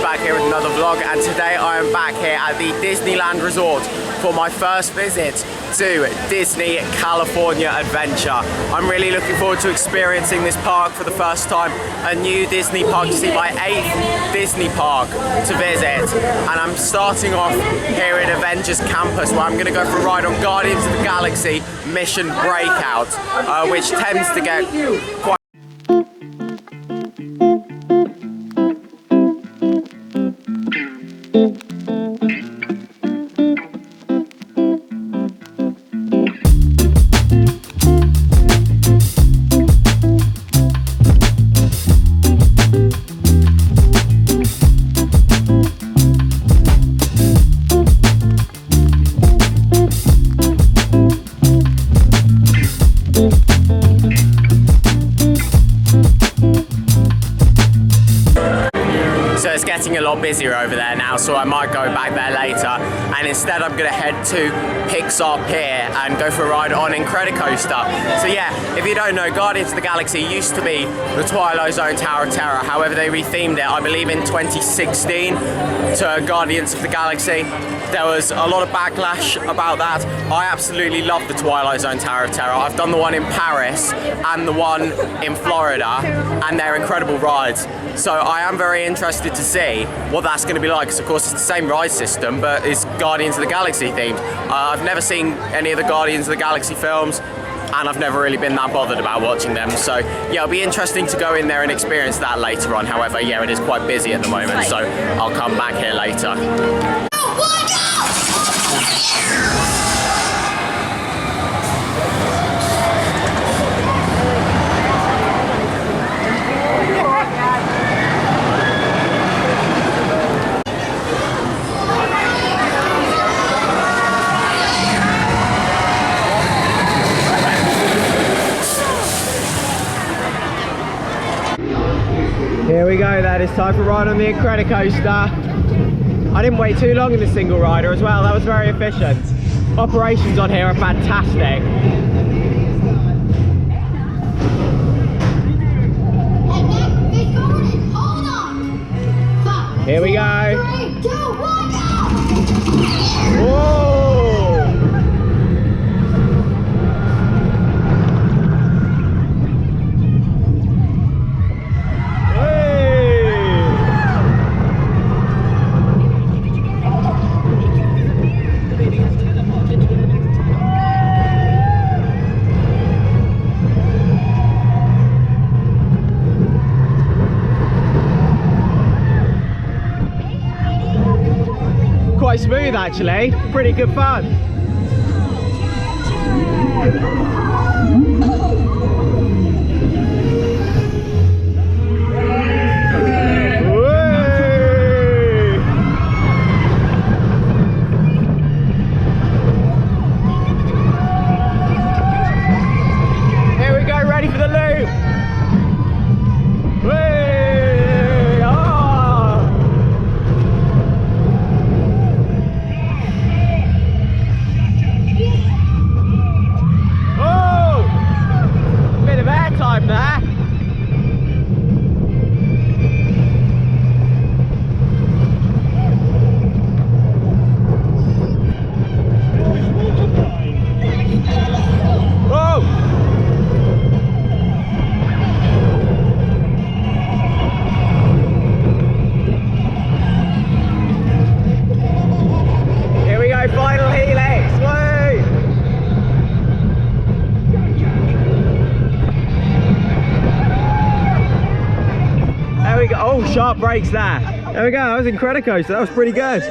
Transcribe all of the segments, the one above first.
back here with another vlog, and today I am back here at the Disneyland Resort for my first visit to Disney California Adventure. I'm really looking forward to experiencing this park for the first time, a new Disney park. You see, my 8th Disney park to visit, and I'm starting off here at Avengers Campus, where I'm going to go for a ride on Guardians of the Galaxy Mission Breakout, which tends to get quite a lot busier over there now, so I might go back there later, and instead I'm going to head to Pixar Pier and go for a ride on Incredicoaster. So yeah, if you don't know, Guardians of the Galaxy used to be the Twilight Zone Tower of Terror. However, they rethemed it, I believe in 2016, to Guardians of the Galaxy. There was a lot of backlash about that. I absolutely love the Twilight Zone Tower of Terror. I've done the one in Paris and the one in Florida, and they're incredible rides. So I am very interested to see what that's going to be like, because of course it's the same ride system, but it's Guardians of the Galaxy themed. I've never seen any of the Guardians of the Galaxy films, and I've never really been that bothered about watching them. So yeah, it'll be interesting to go in there and experience that later on. However, yeah, it is quite busy at the moment, so I'll come back here later. Here we go then, it's time for a ride on the Incredicoaster. I didn't wait too long in the single rider as well, that was very efficient. Operations on here are fantastic. Here we go. 3, 2, 1, go! Whoa! Quite smooth actually, pretty good fun. Here we go, ready for the loop. Oh, sharp brakes there. There we go, that was Incredicoaster, that was pretty good.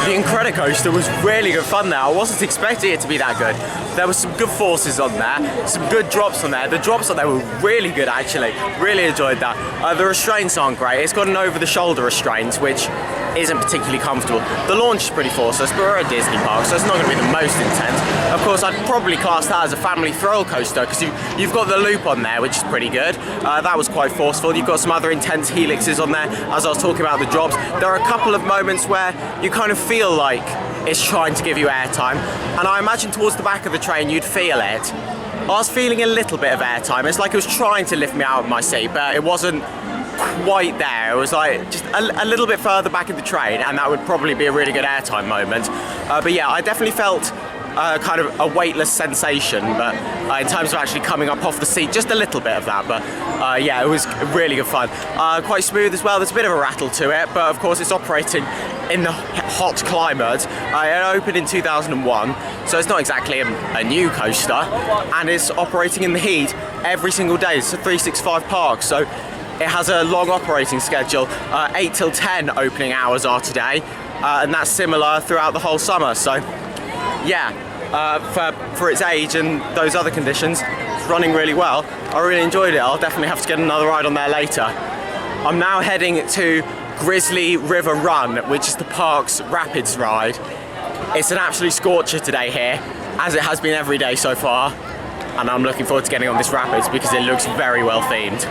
The Incredicoaster was really good fun there. I wasn't expecting it to be that good. There was some good forces on there, some good drops on there. The drops on there were really good actually. Really enjoyed that. The restraints aren't great. It's got an over-the-shoulder restraint, which isn't particularly comfortable. The launch is pretty forceless, but we're at Disney Park, so it's not going to be the most intense. Of course, I'd probably class that as a family thrill coaster, because you've got the loop on there, which is pretty good. That was quite forceful. You've got some other intense helixes on there, as I was talking about the drops. There are a couple of moments where you kind of feel like it's trying to give you airtime, and I imagine towards the back of the train you'd feel it. I was feeling a little bit of airtime. It's like it was trying to lift me out of my seat, but it wasn't quite there. It was like just a little bit further back in the train, and that would probably be a really good airtime moment. But yeah, I definitely felt kind of a weightless sensation, but in terms of actually coming up off the seat, just a little bit of that. But yeah, it was really good fun. Quite smooth as well. There's a bit of a rattle to it, but of course it's operating in the hot climate. It opened in 2001, so it's not exactly a new coaster, and it's operating in the heat every single day. It's a 365 park, so it has a long operating schedule. 8 till 10 opening hours are today, and that's similar throughout the whole summer. So yeah, for its age and those other conditions, it's running really well. I really enjoyed it. I'll definitely have to get another ride on there later. I'm now heading to Grizzly River Run, which is the park's rapids ride. It's an absolute scorcher today here, as it has been every day so far, and I'm looking forward to getting on this rapids because it looks very well themed.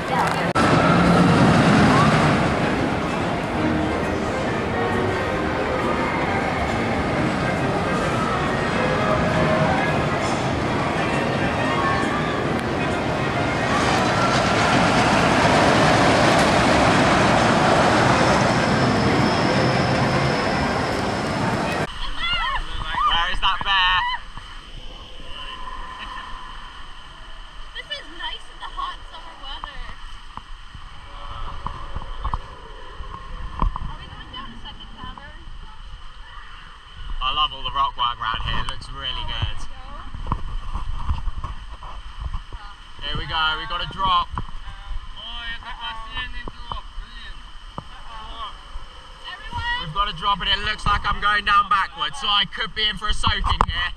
I love all the rock work around here, it looks really good. Here we go, we got a drop. We've got a drop and it looks like I'm going down backwards, so I could be in for a soaking here.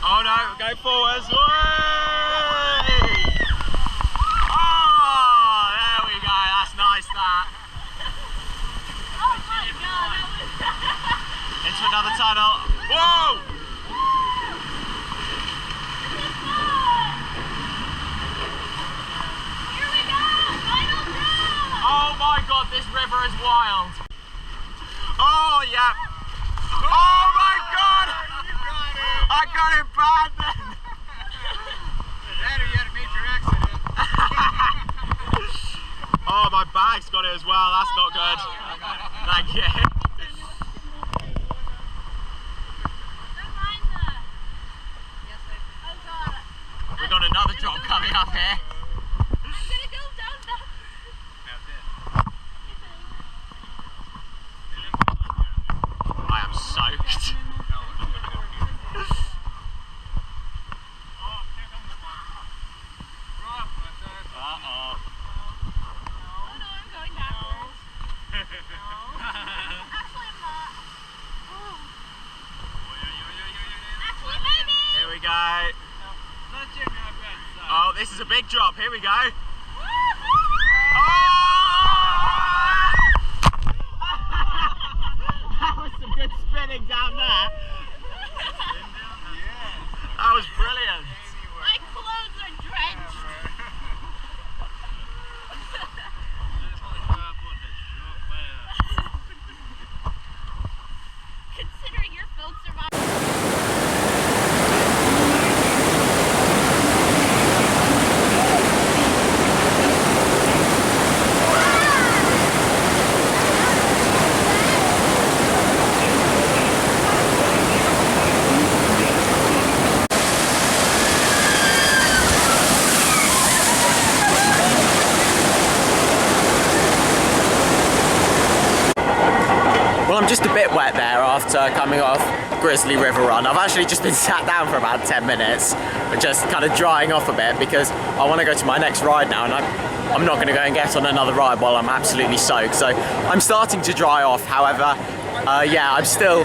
Oh no, go forwards. Whee! Oh, there we go, that's nice that. Into another tunnel. Whoa! Here we go! Final drop! Oh my god, this river is wild. Oh, yeah. Oh my god! I got it bad then. That or you had a major accident. Oh, my bag's got it as well. That's not good. Thank you. We've got another drop coming up here. I'm gonna go down that. I am soaked. Uh-oh. Oh no, I'm going backwards. Actually, I'm not. Oh. Actually, maybe. Here we go. Oh, this is a big drop. Here we go. Oh! That was some good spinning down there. That was brilliant. My clothes are drenched. Considering your phone survived. Well, I'm just a bit wet there after coming off Grizzly River Run. I've actually just been sat down for about 10 minutes, just kind of drying off a bit because I want to go to my next ride now, and I'm not going to go and get on another ride while I'm absolutely soaked. So I'm starting to dry off. However, yeah, I'm still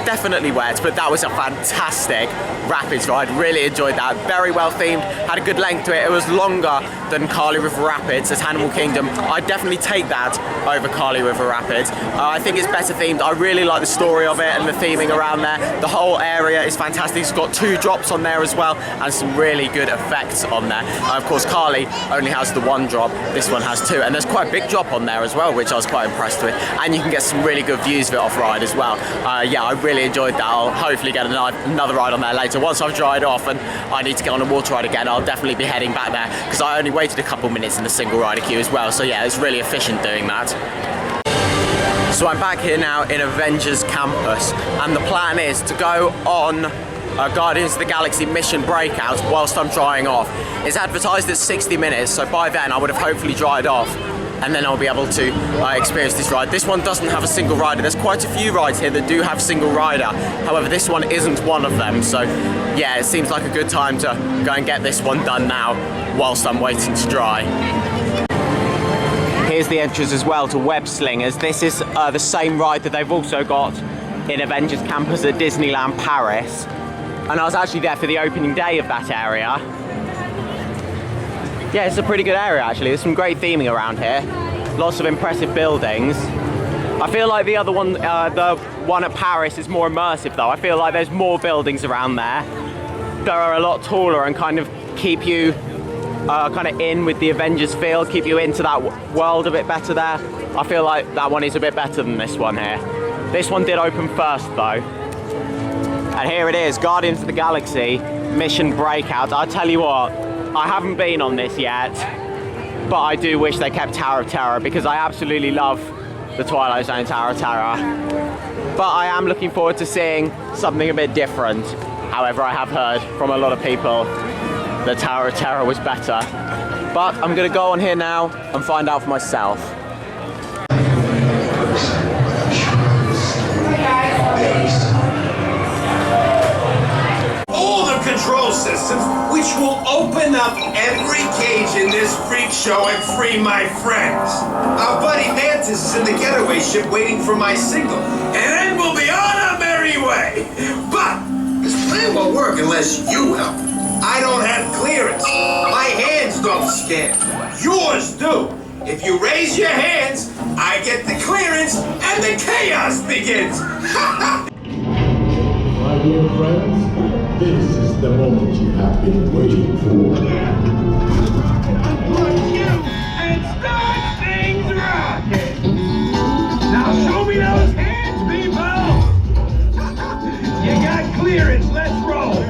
definitely wet, but that was a fantastic Rapids ride. Really enjoyed that. Very well themed, had a good length to it. It was longer than Kali River Rapids at Animal Kingdom. I'd definitely take that over Kali River Rapids. I think it's better themed. I really like the story of it and the theming around there. The whole area is fantastic. It's got 2 drops on there as well and some really good effects on there. Of course, Kali only has the 1 drop. This one has 2, and there's quite a big drop on there as well, which I was quite impressed with. And you can get some really good views of it off ride as well. Yeah, I really enjoyed that. I'll hopefully get another ride on there later. Once I've dried off and I need to get on a water ride again, I'll definitely be heading back there because I only waited a couple minutes in the single rider queue as well. So yeah, it's really efficient doing that. So I'm back here now in Avengers Campus, and the plan is to go on Guardians of the Galaxy Mission Breakout whilst I'm drying off. It's advertised at 60 minutes, so by then I would have hopefully dried off, and then I'll be able to experience this ride. This one doesn't have a single rider. There's quite a few rides here that do have single rider. However, this one isn't one of them, so yeah, it seems like a good time to go and get this one done now whilst I'm waiting to dry. Here's the entrance as well to Web Slingers. This is the same ride that they've also got in Avengers Campus at Disneyland Paris. And I was actually there for the opening day of that area. Yeah, it's a pretty good area actually. There's some great theming around here. Lots of impressive buildings. I feel like the other one, the one at Paris is more immersive though. I feel like there's more buildings around there that are a lot taller and kind of keep you kind of in with the Avengers feel, keep you into that world a bit better there. I feel like that one is a bit better than this one here. This one did open first though. And here it is, Guardians of the Galaxy Mission Breakout. I tell you what, I haven't been on this yet, but I do wish they kept Tower of Terror because I absolutely love the Twilight Zone Tower of Terror. But I am looking forward to seeing something a bit different. However, I have heard from a lot of people the Tower of Terror was better. But I'm gonna go on here now and find out for myself. All the control systems, which will open up every cage in this freak show and free my friends. Our buddy Mantis is in the getaway ship waiting for my signal, and then we'll be on our merry way. But this plan won't work unless you help. I don't have clearance. My hands don't scan. Yours do. If you raise your hands, I get the clearance and the chaos begins. My dear friends, this is the moment you have been waiting for. Punch you and start things rocking. Now show me those hands, people. You got clearance. Let's roll.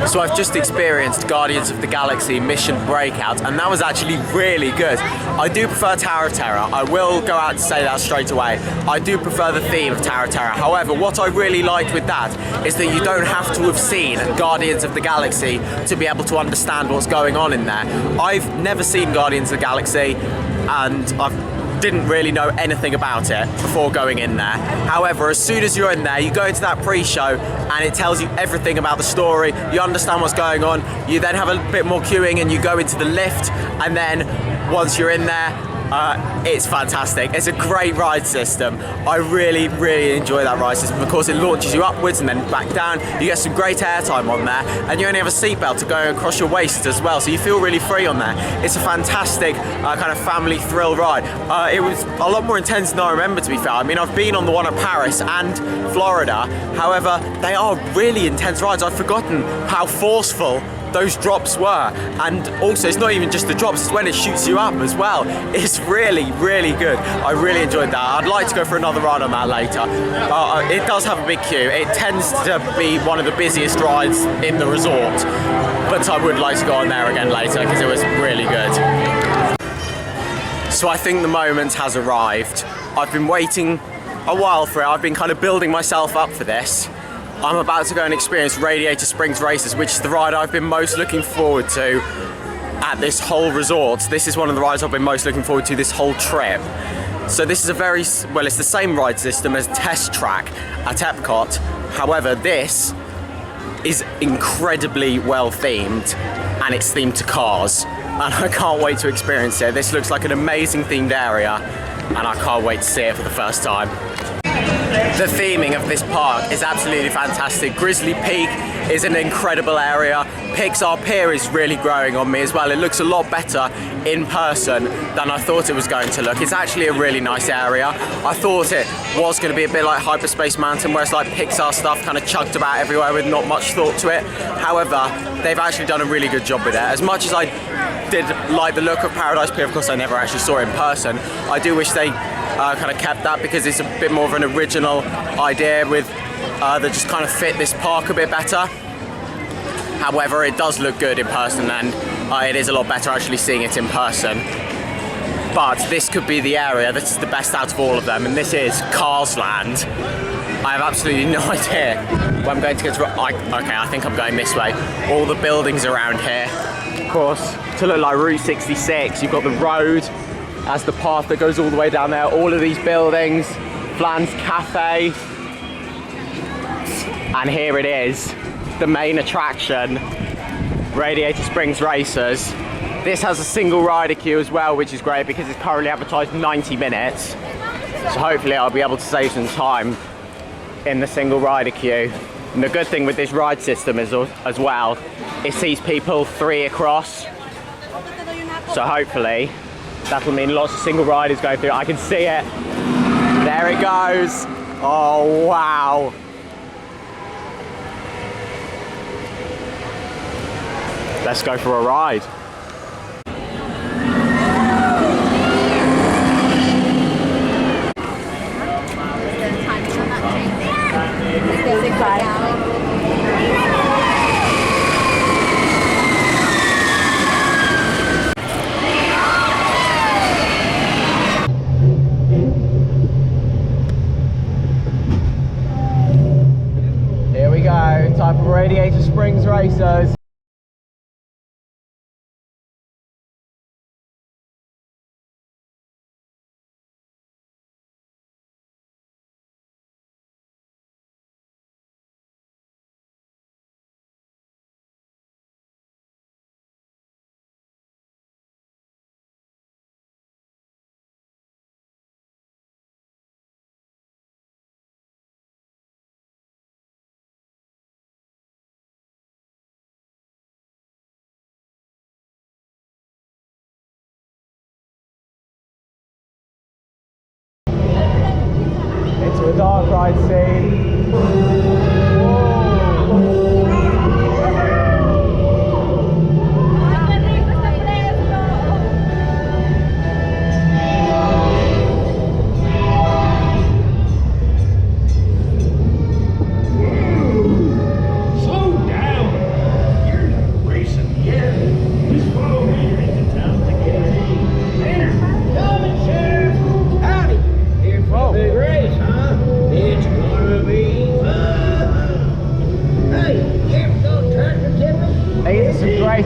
So I've just experienced Guardians of the Galaxy Mission Breakout, and that was actually really good. I do prefer Tower of Terror. I will go out to say that straight away. I do prefer the theme of Tower of Terror. However, what I really liked with that is that you don't have to have seen Guardians of the Galaxy to be able to understand what's going on in there. I've never seen Guardians of the Galaxy, and I didn't really know anything about it before going in there. However, as soon as you're in there, you go into that pre-show and it tells you everything about the story. You understand what's going on. You then have a bit more queuing and you go into the lift, and then once you're in there, it's fantastic. It's a great ride system. I really, really enjoy that ride system. Of course, it launches you upwards and then back down. You get some great airtime on there, and you only have a seatbelt to go across your waist as well, so you feel really free on there. It's a fantastic kind of family thrill ride. It was a lot more intense than I remember, to be fair. I mean, I've been on the one at Paris and Florida. However, they are really intense rides. I've forgotten how forceful those drops were, and also it's not even just the drops, it's when it shoots you up as well. It's really, really good. I really enjoyed that. I'd like to go for another ride on that later. It does have a big queue. It tends to be one of the busiest rides in the resort, but I would like to go on there again later because it was really good. So I think the moment has arrived. I've been waiting a while for it. I've been kind of building myself up for this. I'm about to go and experience Radiator Springs Racers, which is the ride I've been most looking forward to at this whole resort. This is one of the rides I've been most looking forward to this whole trip. So this is it's the same ride system as Test Track at Epcot. However, this is incredibly well themed, and it's themed to cars. And I can't wait to experience it. This looks like an amazing themed area, and I can't wait to see it for the first time. The theming of this park is absolutely fantastic. Grizzly Peak is an incredible area. Pixar Pier is really growing on me as well. It looks a lot better in person than I thought it was going to look. It's actually a really nice area. I thought it was going to be a bit like Hyperspace Mountain, where it's like Pixar stuff kind of chucked about everywhere with not much thought to it. However, they've actually done a really good job with it. As much as I did like the look of Paradise Pier, of course I never actually saw it in person, I do wish they kind of kept that, because it's a bit more of an original idea with that just kind of fit this park a bit better. However, it does look good in person, and it is a lot better actually seeing it in person. But this could be the area that is the best out of all of them, and this is Cars Land. I have absolutely no idea where I'm going to get to. Okay, I think I'm going this way. All the buildings around here, of course, to look like Route 66. You've got the road as the path that goes all the way down there. All of these buildings, Flan's Cafe, and here it is, the main attraction, Radiator Springs Racers. This has a single rider queue as well, which is great because it's currently advertised 90 minutes. So hopefully I'll be able to save some time in the single rider queue. And the good thing with this ride system is as well, it sees people 3 across. So hopefully that will mean lots of single riders going through. I can see it. There it goes. Oh, wow. Let's go for a ride. Here we go, time for Radiator Springs Racers. Into a dark ride scene. Slow down.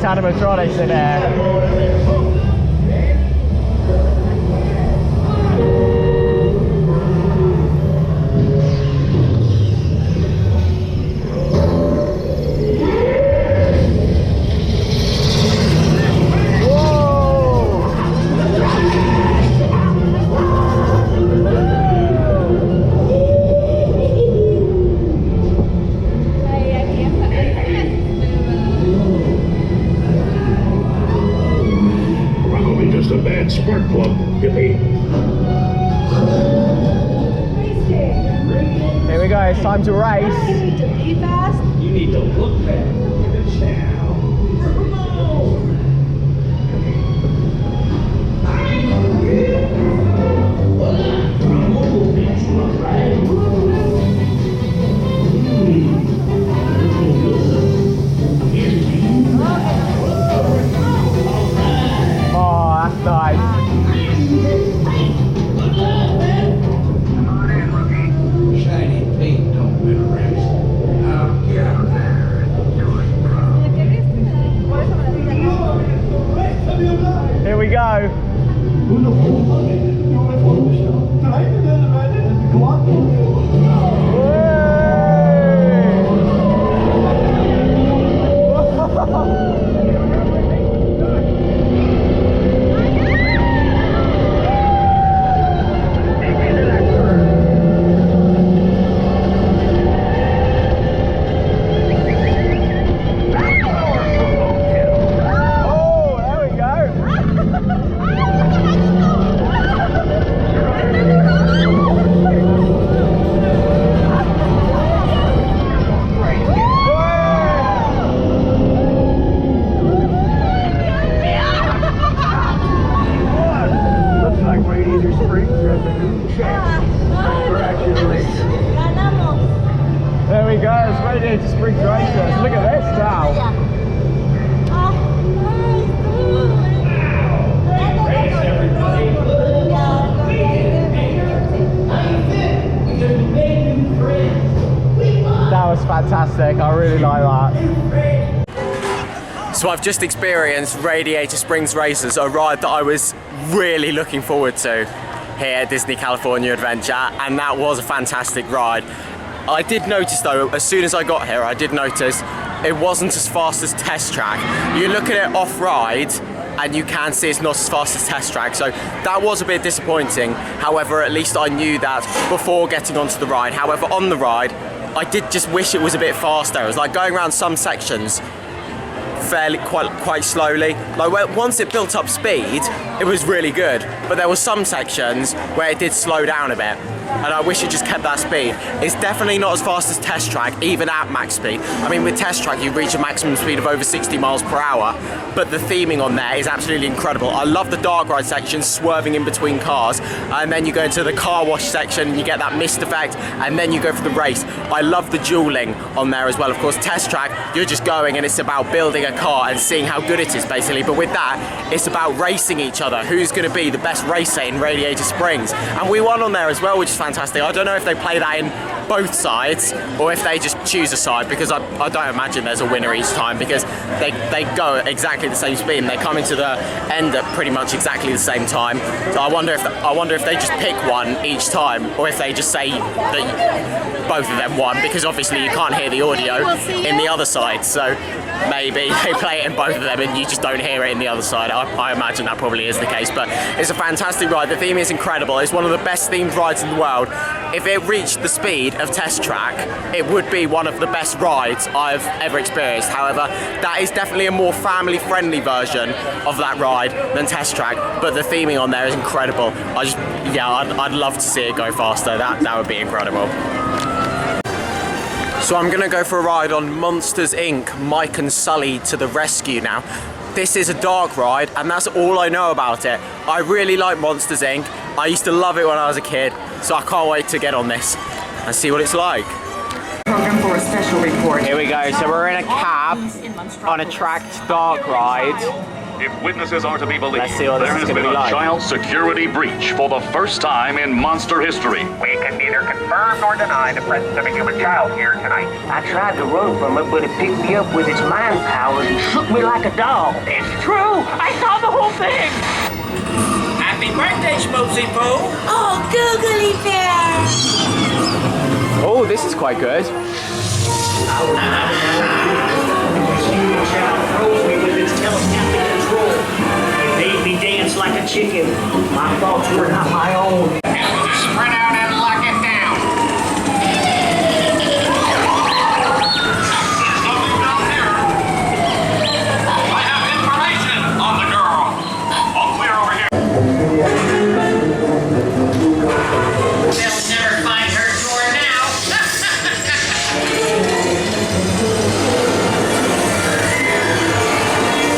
great animatronics in here. Probably just a bad spark plug, hippie. Here we go, it's time to race. You need to look back. Oh, that's nice. Shiny paint don't win a race. Now get out there and do it proud. Here we go. There we go, it's Radiator Springs Racers. Look at this now. That was fantastic, I really like that. So I've just experienced Radiator Springs Racers, a ride that I was really looking forward to here at Disney California Adventure, and that was a fantastic ride. I did notice though, as soon as I got here, I did notice it wasn't as fast as Test Track. You look at it off-ride and you can see it's not as fast as Test Track, so that was a bit disappointing. However, at least I knew that before getting onto the ride. However, on the ride, I did just wish it was a bit faster. It was like going around some sections quite slowly. Like once it built up speed, it was really good, but there were some sections where it did slow down a bit, and I wish it just kept that speed. It's definitely not as fast as Test Track, even at max speed. I mean, with Test Track, you reach a maximum speed of over 60 miles per hour, but the theming on there is absolutely incredible. I love the dark ride section, swerving in between cars, and then you go into the car wash section and you get that mist effect, and then you go for the race. I love the dueling on there as well. Of course, Test Track, you're just going and it's about building a car and seeing how good it is, basically. But with that, it's about racing each other. Who's going to be the best racer in Radiator Springs? And we won on there as well, which is fantastic. I don't know if they play that in both sides or if they just choose a side, because I don't imagine there's a winner each time, because they go at exactly the same speed and they come into the end at pretty much exactly the same time. So I wonder if they just pick one each time, or if they just say that both of them won, because obviously you can't hear the audio in the other side. So maybe they play it in both of them and you just don't hear it in the other side. I imagine that probably is the case, but it's a fantastic ride. The theme is incredible. It's one of the best themed rides in the world. If it reached the speed of Test Track, it would be one of the best rides I've ever experienced. However, that is definitely a more family-friendly version of that ride than Test Track, but the theming on there is incredible. I'd love to see it go faster. That would be incredible. So I'm gonna go for a ride on Monsters Inc. Mike and Sully to the rescue now. This is a dark ride and that's all I know about it. I really like Monsters Inc. I used to love it when I was a kid, so I can't wait to get on this and see what it's like. Program for a special report. Here we go, so we're in a cab on a tracked dark ride. If witnesses are to be believed, Let's see what this there is has gonna been be a like. child security breach for the first time in monster history. We can neither confirm nor deny the presence of a human child here tonight. I tried to run from it, but it picked me up with its mind powers and shook me like a dog. It's true! I saw the whole thing! Happy birthday, Schmoopsy Poo! Oh, googly bear! Oh, this is quite good. Froze me with its telepathic control. It made me dance like a chicken. My thoughts were not my own. Spread out and lock it down. There's nothing down here. I have information on the girl. All clear over here. They'll never find her door now.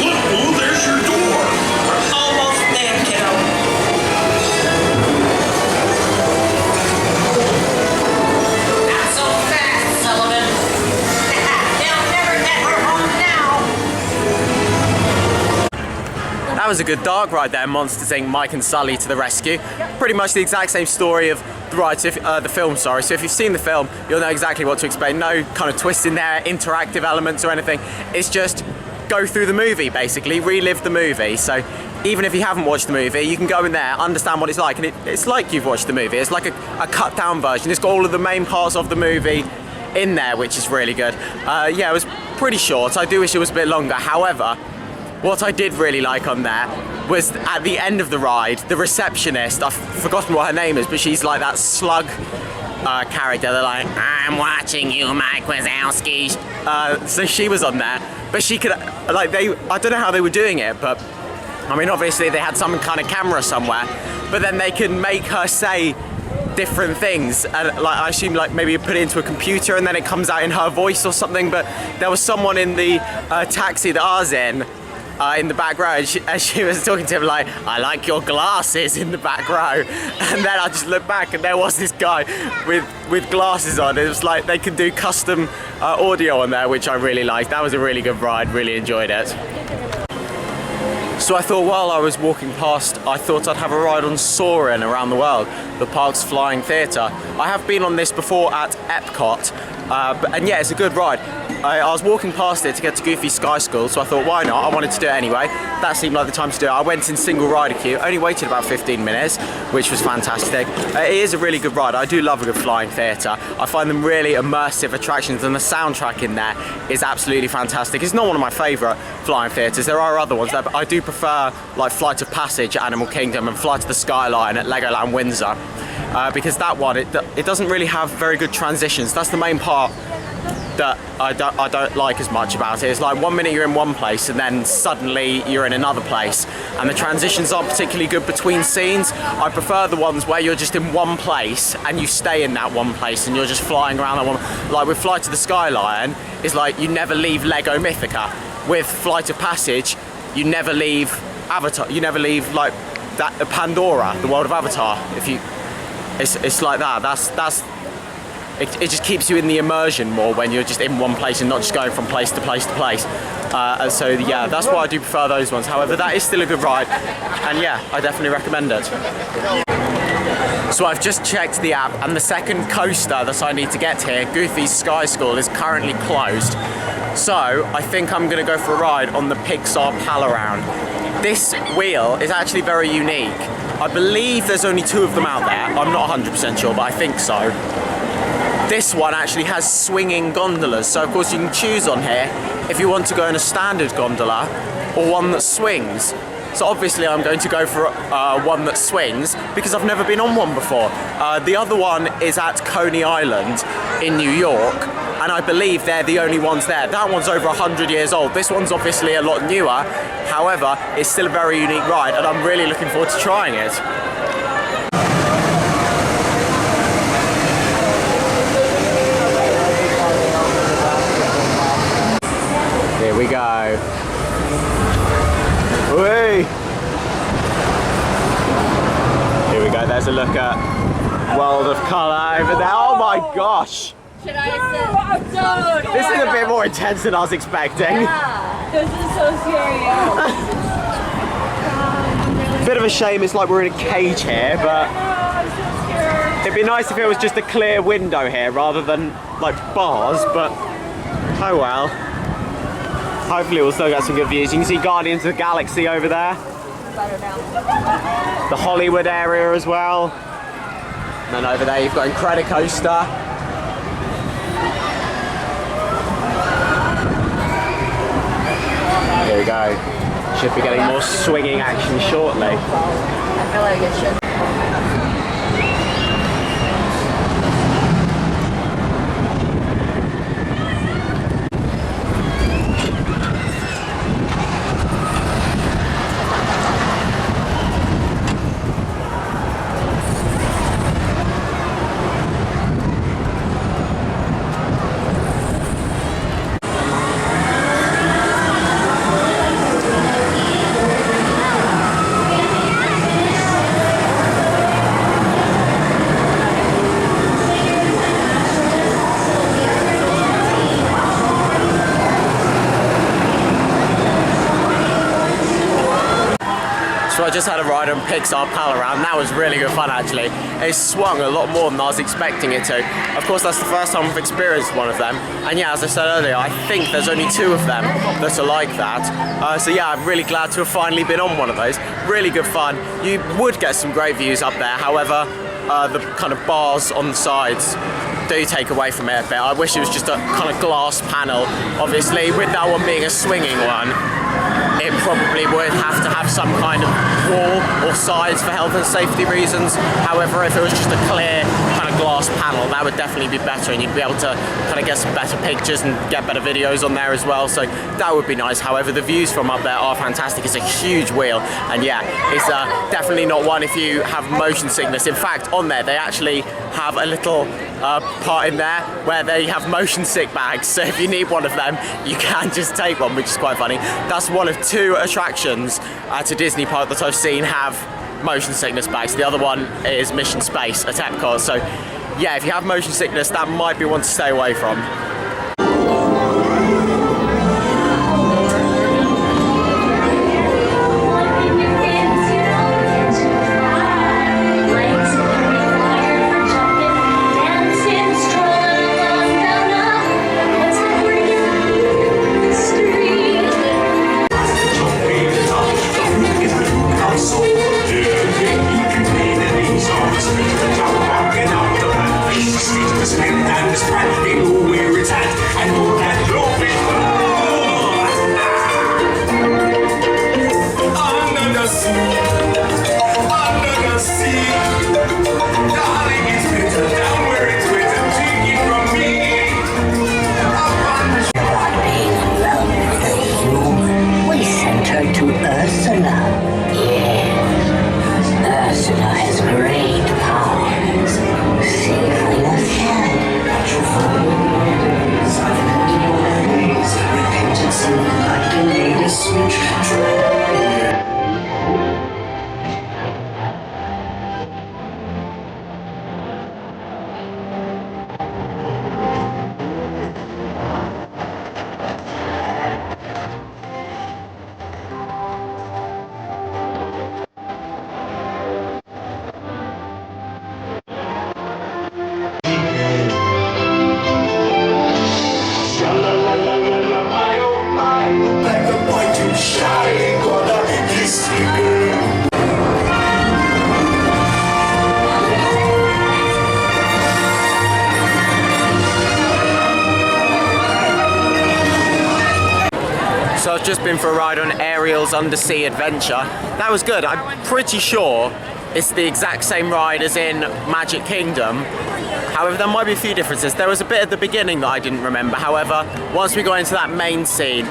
Look, Boo, there's your door. Almost there, kiddo. Not so fast, Sullivan. They'll never get her home now. That was a good dark ride there, Monsters Inc. Mike and Sully to the rescue. Pretty much the exact same story of the ride, the film, sorry. So if you've seen the film, you'll know exactly what to expect. No kind of twist in there, interactive elements or anything. It's just go through the movie, basically, relive the movie. So even if you haven't watched the movie, you can go in there, understand what it's like, and it's like you've watched the movie. It's like a cut down version. It's got all of the main parts of the movie in there, which is really good. Yeah, it was pretty short. I do wish it was a bit longer. However, what I did really like on there was at the end of the ride, the receptionist, I've forgotten what her name is, but she's like that slug character. They're like, I'm watching you, Mike Wazowski. So she was on there, but she could, I don't know how they were doing it, but I mean, obviously they had some kind of camera somewhere, but then they can make her say different things, and like I assume like maybe you put it into a computer and then it comes out in her voice or something. But there was someone in the taxi that I was in the back row, and she was talking to him like, I like your glasses, in the back row. And then I just looked back and there was this guy with glasses on. It was like they could do custom audio on there, which I really liked. That was a really good ride, really enjoyed it. So I thought while I was walking past, I thought I'd have a ride on Soarin' around the world, the park's flying theatre. I have been on this before at Epcot, and yeah, it's a good ride. I was walking past it to get to Goofy Sky School, so I thought, why not? I wanted to do it anyway. That seemed like the time to do it. I went in single rider queue, only waited about 15 minutes, which was fantastic. It is a really good ride. I do love a good flying theatre. I find them really immersive attractions, and the soundtrack in there is absolutely fantastic. It's not one of my favourite flying theatres. There are other ones there, but I do prefer like Flight of Passage at Animal Kingdom and Flight of the Skyline at Legoland Windsor, because that one, it doesn't really have very good transitions. That's the main part that I don't like as much about it. It's like 1 minute you're in one place and then suddenly you're in another place, and the transitions aren't particularly good between scenes. I prefer the ones where you're just in one place and you stay in that one place and you're just flying around that one. Like with Flight of the Skyline, it's like you never leave Lego Mythica. With Flight of Passage, you never leave Avatar. You never leave like that Pandora, the world of Avatar. It's like that. It just keeps you in the immersion more when you're just in one place and not just going from place to place to place. And so yeah, that's why I do prefer those ones. However, that is still a good ride, and yeah, I definitely recommend it. So I've just checked the app, and the second coaster that I need to get here, Goofy's Sky School, is currently closed. So I think I'm going to go for a ride on the Pixar Pal Around. This wheel is actually very unique. I believe there's only 2 of them out there. I'm not 100% sure, but I think so. This one actually has swinging gondolas, so of course you can choose on here if you want to go in a standard gondola or one that swings. So obviously I'm going to go for one that swings because I've never been on one before. The other one is at Coney Island in New York, and I believe they're the only ones there. That one's over 100 years old. This one's obviously a lot newer. However, it's still a very unique ride, and I'm really looking forward to trying it. Here we go. Whee! Here we go, there's a look at World of Colour over there. Oh my gosh! Should I sit? This is a bit more intense than I was expecting. Yeah, this is so scary. Bit of a shame it's like we're in a cage here, but it'd be nice if it was just a clear window here rather than like bars, but oh well. Hopefully we'll still get some good views. You can see Guardians of the Galaxy over there. The Hollywood area as well. And then over there you've got Incredicoaster. Here we go. Should be getting more swinging action shortly. I feel like it should. So I just had a ride on Pixar Pal Around. That was really good fun actually. It swung a lot more than I was expecting it to. Of course that's the first time I've experienced one of them. And yeah, as I said earlier, I think there's only 2 of them that are like that. So yeah, I'm really glad to have finally been on one of those. Really good fun. You would get some great views up there. However, the kind of bars on the sides do take away from it a bit. I wish it was just a kind of glass panel. Obviously, with that one being a swinging one, it probably would have to have some kind of wall or sides for health and safety reasons. However, if it was just a clear kind of glass panel, that would definitely be better and you'd be able to kind of get some better pictures and get better videos on there as well. So that would be nice. However, the views from up there are fantastic. It's a huge wheel and yeah, it's definitely not one if you have motion sickness. In fact, on there, they actually have a little part in there where they have motion sick bags. So if you need one of them, you can just take one, which is quite funny. That's one of 2 attractions at a Disney park that I've seen have motion sickness bags. The other one is Mission Space at Epcot. So yeah, if you have motion sickness, that might be one to stay away from. So I've just been for a ride on Ariel's Undersea Adventure. That was good. I'm pretty sure it's the exact same ride as in Magic Kingdom. However, there might be a few differences. There was a bit at the beginning that I didn't remember. However, once we got into that main scene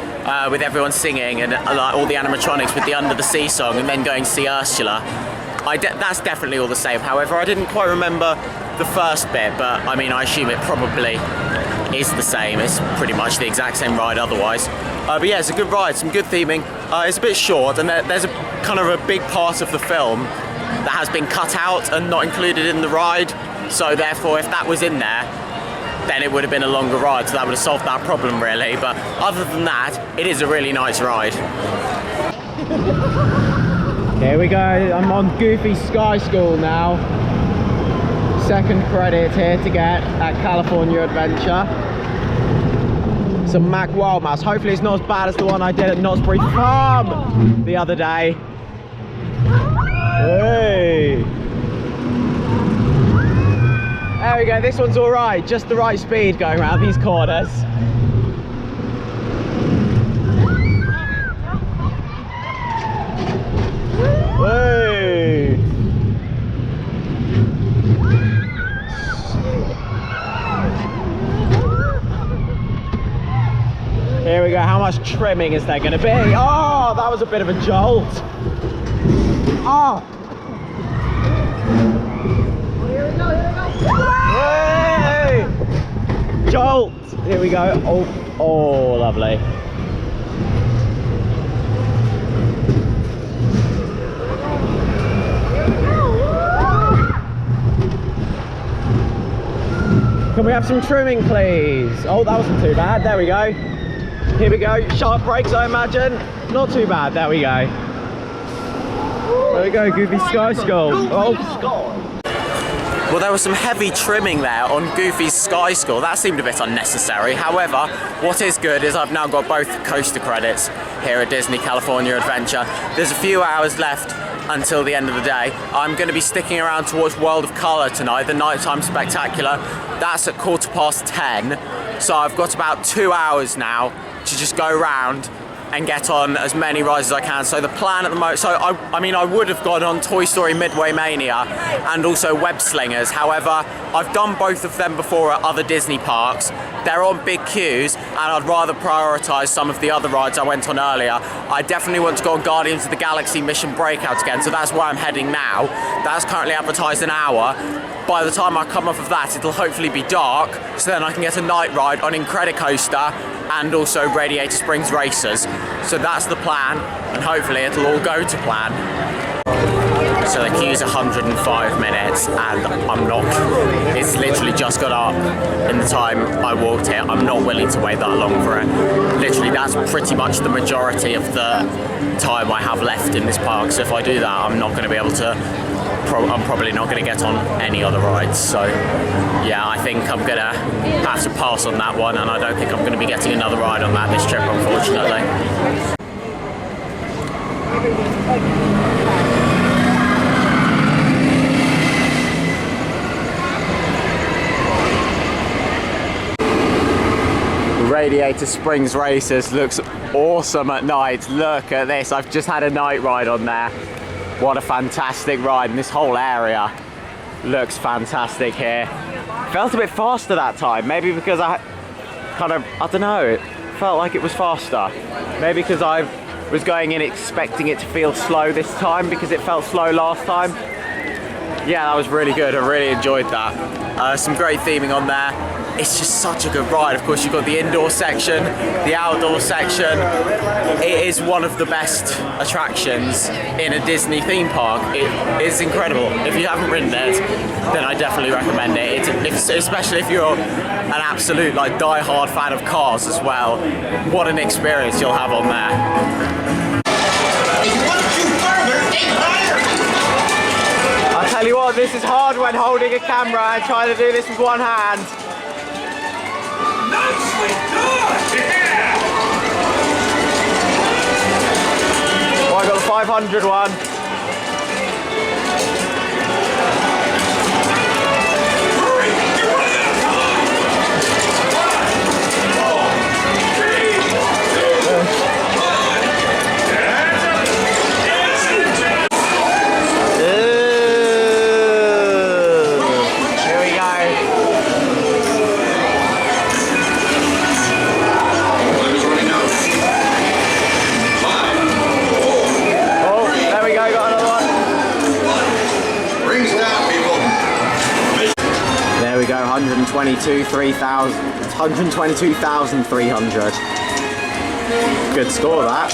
with everyone singing and all the animatronics with the Under the Sea song and then going to see Ursula, that's definitely all the same. However, I didn't quite remember the first bit, but I mean, I assume it probably is the same. It's pretty much the exact same ride otherwise. But yeah, it's a good ride, some good theming. It's a bit short, and there's a kind of a big part of the film that has been cut out and not included in the ride. So therefore, if that was in there, then it would have been a longer ride, so that would have solved that problem really. But other than that, it is a really nice ride. Here we go, I'm on Goofy Sky School now. Second credit here to get at California Adventure. Some Mack Wild Mouse. Hopefully it's not as bad as the one I did at Knott's Berry Farm the other day. Hey! There we go, this one's alright, just the right speed going around these corners. Hey! Here we go, how much trimming is there going to be? Oh, that was a bit of a jolt. Oh! Hey! Jolt! Here we go. Oh, lovely. Can we have some trimming, please? Oh, that wasn't too bad. There we go. Here we go. Sharp brakes, I imagine. Not too bad. There we go. There we go. Goofy Sky School. Oh. Well, there was some heavy trimming there on Goofy's Sky School. That seemed a bit unnecessary. However, what is good is I've now got both coaster credits here at Disney California Adventure. There's a few hours left until the end of the day. I'm going to be sticking around to watch World of Colour tonight, the nighttime spectacular. That's at 10:15. So I've got about 2 hours now to just go round and get on as many rides as I can. So the plan at the moment, I mean I would have gone on Toy Story Midway Mania and also Web Slingers. However, I've done both of them before at other Disney parks. They're on big queues and I'd rather prioritise some of the other rides I went on earlier. I definitely want to go on Guardians of the Galaxy Mission Breakouts again, so that's where I'm heading now. That's currently advertised an hour. By the time I come off of that, it'll hopefully be dark, so then I can get a night ride on Incredicoaster and also Radiator Springs Racers. So that's the plan, and hopefully it'll all go to plan. So the queue's 105 minutes, and it's literally just got up in the time I walked here. I'm not willing to wait that long for it. Literally, that's pretty much the majority of the time I have left in this park. So if I do that, I'm not going to be able to I'm probably not going to get on any other rides, so yeah, I think I'm going to have to pass on that one, and I don't think I'm going to be getting another ride on that this trip, unfortunately. Radiator Springs Racers looks awesome at night. Look at this, I've just had a night ride on there. What a fantastic ride, and this whole area looks fantastic here. Felt a bit faster that time, maybe because I don't know, it felt like it was faster. Maybe because I was going in expecting it to feel slow this time because it felt slow last time. Yeah, that was really good, I really enjoyed that. Some great theming on there. It's just such a good ride. Of course, you've got the indoor section, the outdoor section. It is one of the best attractions in a Disney theme park. It is incredible. If you haven't ridden it, then I definitely recommend it. Especially if you're an absolute die-hard fan of cars as well. What an experience you'll have on there. I'll tell you what, this is hard when holding a camera and trying to do this with one hand. Nicely done! Yeah! Oh, I got the 500 one. Hurry! You're running out of time! 1, 2, 3, Here we go. There we go, 122,300. Good score, that.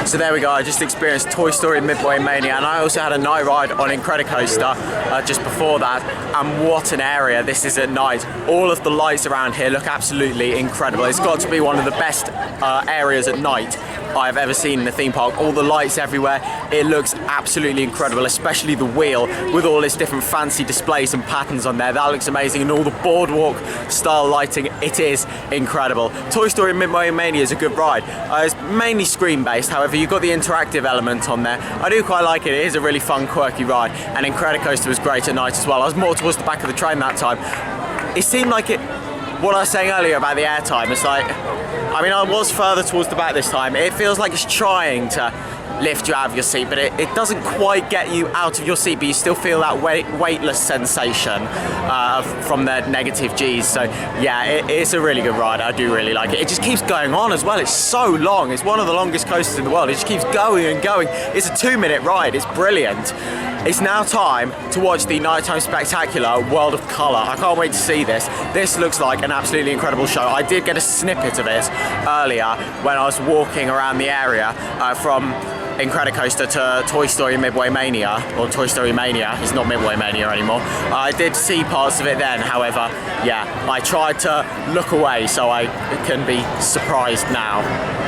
So there we go, I just experienced Toy Story Midway Mania, and I also had a night ride on Incredicoaster just before that, and what an area this is at night. All of the lights around here look absolutely incredible. It's got to be one of the best areas at night I've ever seen in a theme park. All the lights everywhere, it looks absolutely incredible, especially the wheel with all its different fancy displays and patterns on there. That looks amazing, and all the boardwalk style lighting, it is incredible. Toy Story Midway Mania is a good ride. It's mainly screen based, however you've got the interactive element on there. I do quite like it. It is a really fun, quirky ride, and Incredicoaster was great at night as well. I was more towards the back of the train that time. It seemed like it, what I was saying earlier about the airtime, it's like, I mean, I was further towards the back this time. It feels like it's trying to lift you out of your seat, but it doesn't quite get you out of your seat, but you still feel that weightless sensation from the negative G's. So yeah, it's a really good ride. I do really like it. It just keeps going on as well. It's so long. It's one of the longest coasters in the world. It just keeps going and going. It's a 2-minute ride. It's brilliant. It's now time to watch the Nighttime Spectacular World of Colour. I can't wait to see this. This looks like an absolutely incredible show. I did get a snippet of it earlier when I was walking around the area from Incredicoaster to Toy Story Midway Mania, or Toy Story Mania. It's not Midway Mania anymore. I did see parts of it then, however, yeah, I tried to look away so I can be surprised now.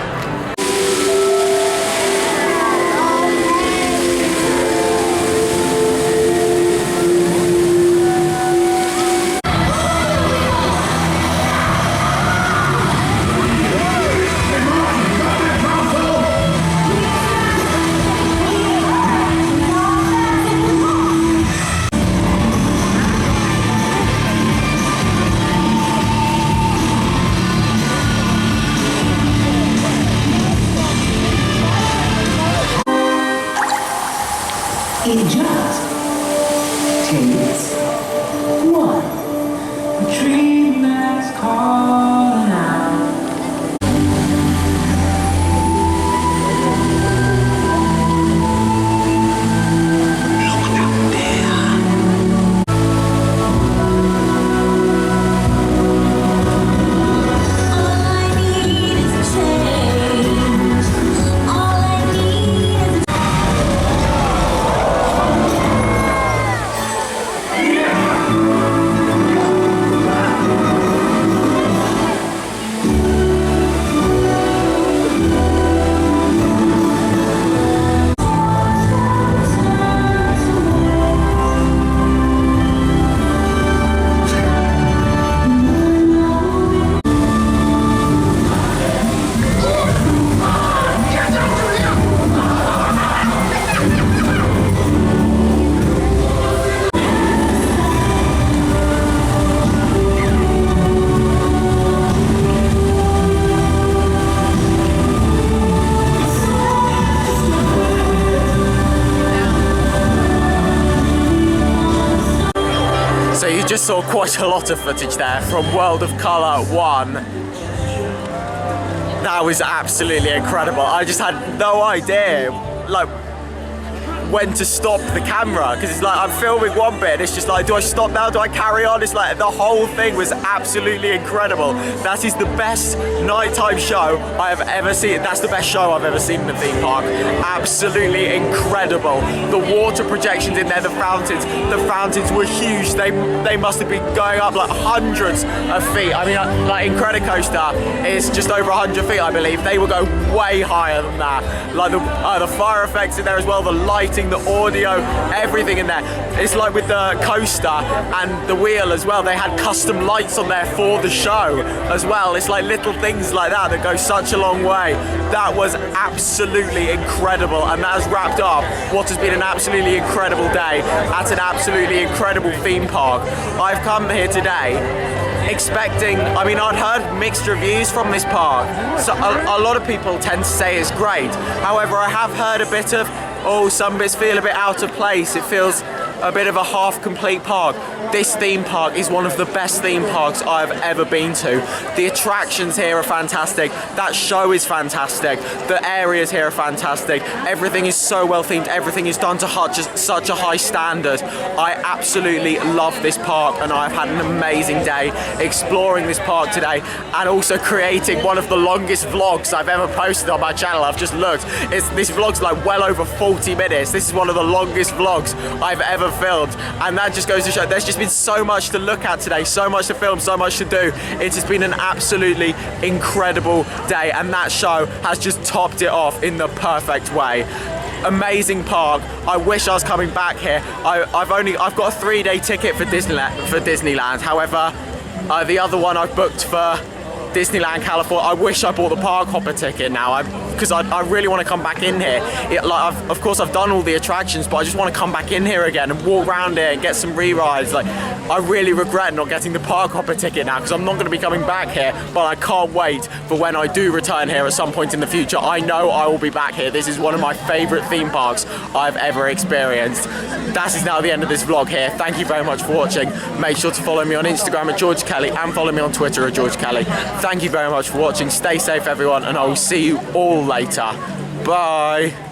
It just takes one. A dream that's calling out. Look up there. All I need is a change. All I need is a So you just saw quite a lot of footage there from World of Colour 1. That was absolutely incredible. I just had no idea, like, when to stop the camera, because it's like I'm filming one bit and it's just like, do I stop now, do I carry on? It's like the whole thing was absolutely incredible. That is the best nighttime show I have ever seen. That's the best show I've ever seen in the theme park. Absolutely incredible. The water projections in there, the fountains were huge. They must have been going up like hundreds of feet. I mean, like Incredicoaster is just over 100 feet, I believe. They will go way higher than that. Like the fire effects in there as well, the lighting, the audio, everything in there. It's like with the coaster and the wheel as well, they had custom lights on there for the show as well. It's like little things like that that go such a long way. That was absolutely incredible, and that has wrapped up what has been an absolutely incredible day at an absolutely incredible theme park. I've come here today expecting, I mean, I'd heard mixed reviews from this park, so a lot of people tend to say it's great. However, I have heard a bit of, oh, some bits feel a bit out of place. It feels a bit of a half-complete park. This theme park is one of the best theme parks I've ever been to. The attractions here are fantastic. That show is fantastic. The areas here are fantastic. Everything is so well themed. Everything is done to such a high standard. I absolutely love this park, and I've had an amazing day exploring this park today, and also creating one of the longest vlogs I've ever posted on my channel. I've just looked. This vlog's like well over 40 minutes. This is one of the longest vlogs I've ever filmed, and that just goes to show there's just been so much to look at today, so much to film, so much to do. It has been an absolutely incredible day, and that show has just topped it off in the perfect way. Amazing park. I wish I was coming back here. I've got a 3-day ticket for Disneyland. However, the other one I've booked for Disneyland California. I wish I bought the park hopper ticket now, because I really want to come back in here. Of course I've done all the attractions, but I just want to come back in here again and walk around here and get some re-rides. Like, I really regret not getting the park hopper ticket now, because I'm not going to be coming back here, but I can't wait for when I do return here at some point in the future. I know I will be back here. This is one of my favourite theme parks I've ever experienced. That is now the end of this vlog here. Thank you very much for watching. Make sure to follow me on Instagram at George Kelly, and follow me on Twitter at George Kelly. Thank you very much for watching. Stay safe, everyone, and I will see you all later. Bye.